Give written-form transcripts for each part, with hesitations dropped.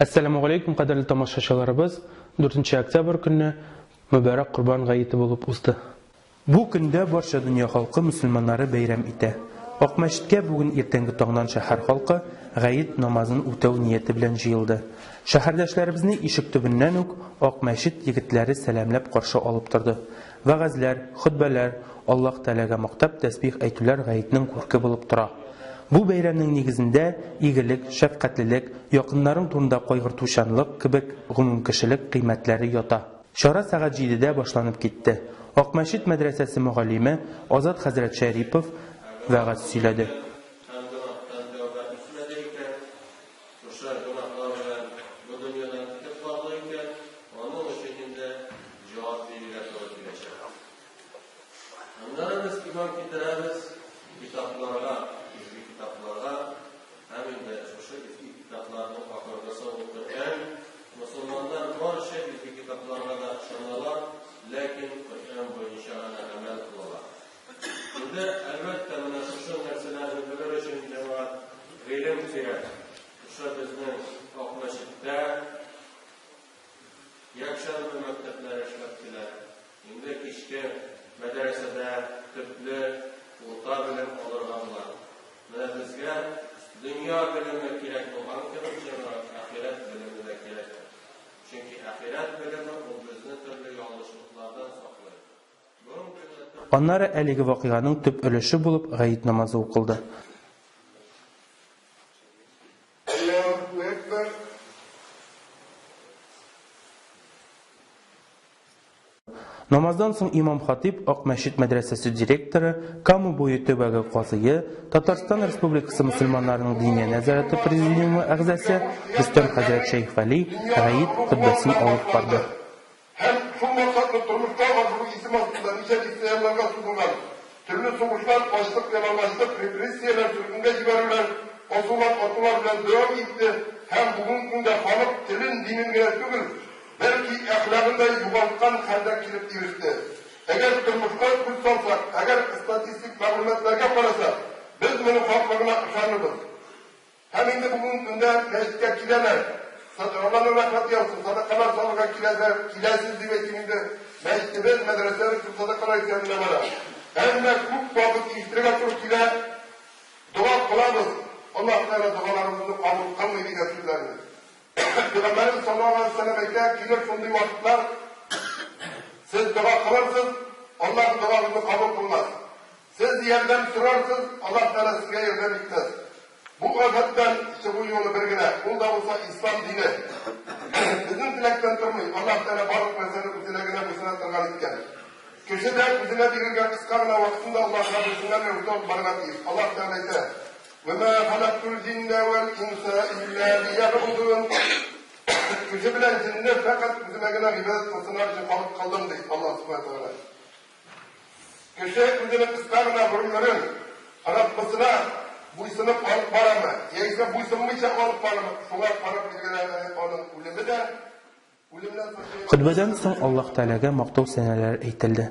Assalamu alaykum qadrli tomoshabinlarimiz. 4-oktyabr kuni mübarək Qurban g'ayiti bo'lib o'tdi. Bu kunda barcha dunyo xalqi musulmonlari bayram etdi. Oq masjidga bugun ertangi tongdan shahar xalqi g'ayit namozini o'taw niyati bilan jiyildi. Shahardoshlarimizning eshik tubidan Oq masjid yigitlari salamlab qarshi olib turdi. Va'zlar, xutbalar, Alloh taolaga maqtab tasbih aytular g'ayitning ko'rki bo'lib tura. Bu bayramning negizində igilik, şəfqətlilik, yaxınların turunda qayg'urtuşanlıq kibik umumkishilik qiymatları yota. Şara saat 7-də başlanıb getdi. Oq Masjid Mədrəsəsi müğallimi Azad Hazrat Şəripov va'z söylədi. Elbette münasır нәрселәрне белер өчен җавап гыйлем кирәк. Шушы безнең Ак мәчеттә якшар мәктәпләр эшләп килә. Инде кичке мәдрәсәдә төпле урта белем алырга була. Менә безгә дөнья белеме кирәк булган кебек җавап ахират белеме дә кирәк. Чөнки ахират белеме ул безне төрле ялгышлыклардан саклый. Аннары әлеге вакыйганың төп өлеше булып гайит намазы укылды. Намаздан соң имам хатиб Ак Мәчет мәдрәсәсе директоры, Каму буе төбәге казые, Татарстан Республикасы мөселманнарының диния нәзарәте президиумы әгъзасы Рөстәм хәзрәт Шәйх Вәли гайит хутбасын алып барды. Türlü soğuşlar, açlık, yalanlaşlık, represiyeler, sürgünde civarlar, atılar bilen devam etti. Hem bugün günde halk dilin, dinin bile tügül, belki ahlakında yuvalkan halde kilip yürüttü. Eğer durmuşlar güç salsak, eğer istatistik malumatlarga qarasak, biz bunu halklarına ışanırız. Hem indi bugün günde meclise kileler, Allah'ın rahmet yapsın, sadakalar sağlığa kilesiz dibetiminde meclisimiz, medresemiz, sadakalar içerisinde var. Hem de çok vakit iştirak ettiğinde dua kılamız. Allah Teala dualarımızı kabul kılmayı getirdiler. Peygamberimiz sallallahu aleyhi ve sellem'e gelir sunduğu vakitler siz dua kılırsınız, Allah dualarınızı kabul kılmaz. Siz yerden sürersiniz, Allah Teala size yerden gitmez. Bu adetten işte bu yolu birgine, bunda olsa İslam dini. Bizim dilekten durmayın. Allah Teala balık mesele bu dilekine bu sene tırgan etken. Köşede bizine dirilgen kıskanına vaktinde Allah Rabbisinden mevcut barınatıyız. Allah Teala ise وَمَا خَلَقْتُ الْجِنَّ وَالْاِنْسَ اِلَّا لِيَعْبُدُونَ Köşe bilen cinler fakat bizim egine ibadet kılsınlar için kaldım deyip Allah subhanahu wa ta'ala. Köşe bizine kıskanına vurumların Rabbisine buysunup alıp var mı? Yeyse buysunmayacak alıp var mı? Şuna parıp bilgilerine onun ulemi de Xutbadan so'ng Alloh taolaga maqtov sanalar aytildi.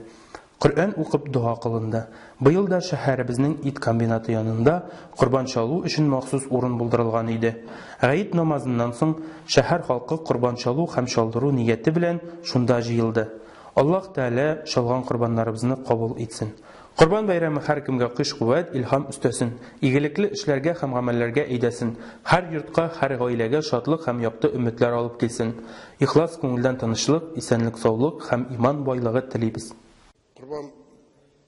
Qur'on o'qib duo qilindi. Bu yilda shaharimizning it kombinati yonida qurbon chaluv uchun maxsus o'rin buldirilgan edi. G'ayit namozidan so'ng shahar xalqi qurbon chaluv ham shaldiruv niyati bilan shunda jiyildi. Alloh taolo shalg'on qurbonlarimizni qabul etsin. Qurban bayrami har kimga kuch-quvvat, ilhom ustasin. Igilikli ishlarga ham amallarga aydasin. Har yurtqa, har oilaga shodlik ham yoqti umidlar olib kelsin. Ixlos ko'ngildan tinchlik, esenlik, sog'lik ham iymon boyligi tilaymiz. Qurban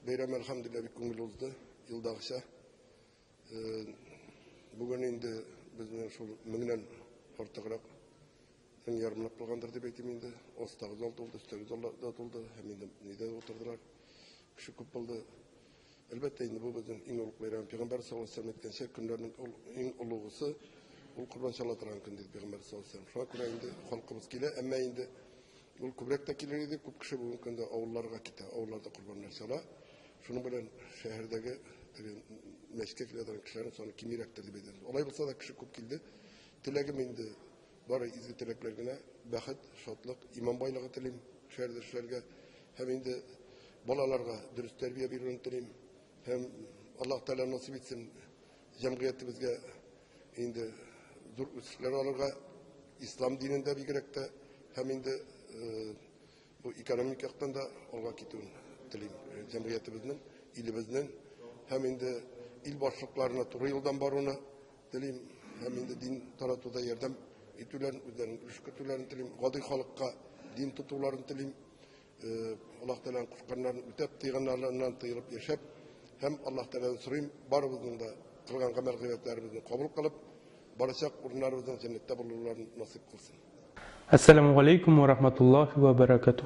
bayrami alhamdulillah bir ko'ngil o'zdi, yildag'cha. Bugun endi bizning shu mingdan ortiqroq yarmlab qolgandir deb aytayman endi. Ostag'i zol to'ldi, üstagi zolda to'ldi, ham endi nida o'tirdilar. Kişi kupuldu. Elbette indi bu bizim en uluk bayram. Peygamber sallallahu aleyhi ve sellem etken şey günlerinin en uluğusu ul kurban şalatıran gün dedi Peygamber sallallahu aleyhi ve sellem. Şuna göre indi halkımız kile. Ama indi ul kubrekte kileriydi. Kup kişi bugün günde avullarga gitti. Avullarda kurbanlar şala. Şunu bilen şehirdeki meşke kilerden kişilerin sonra kimi rektirdi bedeniz. Olay bulsa da kişi kup kildi. Dilegim indi. Bari izgi tileklerine bahit, şatlık, iman baylığı tilim. Şehirde şehirge hem indi balalarga dürüst terbiye bir tileyim. Hem Allah Teala nasip etsin cemiyetimizge indi zor işler alırga İslam dininde bir gerekte hem indi bu ekonomik yaktan da olga kitun dilim cemiyetimizin, ilimizin hem indi il başlıklarına turu yıldan baruna dilim hem indi din taratuda yardım itülen üzerine üşkütülerin dilim gadi halkka din tutuların dilim Allah Teala'nın kuşkanlarını ütep tıyganlarından tıyılıp yaşap hem Allah Teala'nın süreyim barımızın da kılgan gamel gıybetlerimizin kabul kılıp barışak urunlarımızın cennette bulurlarını nasip kılsın. Assalamu alaikum wa rahmatullahi wa barakatuh.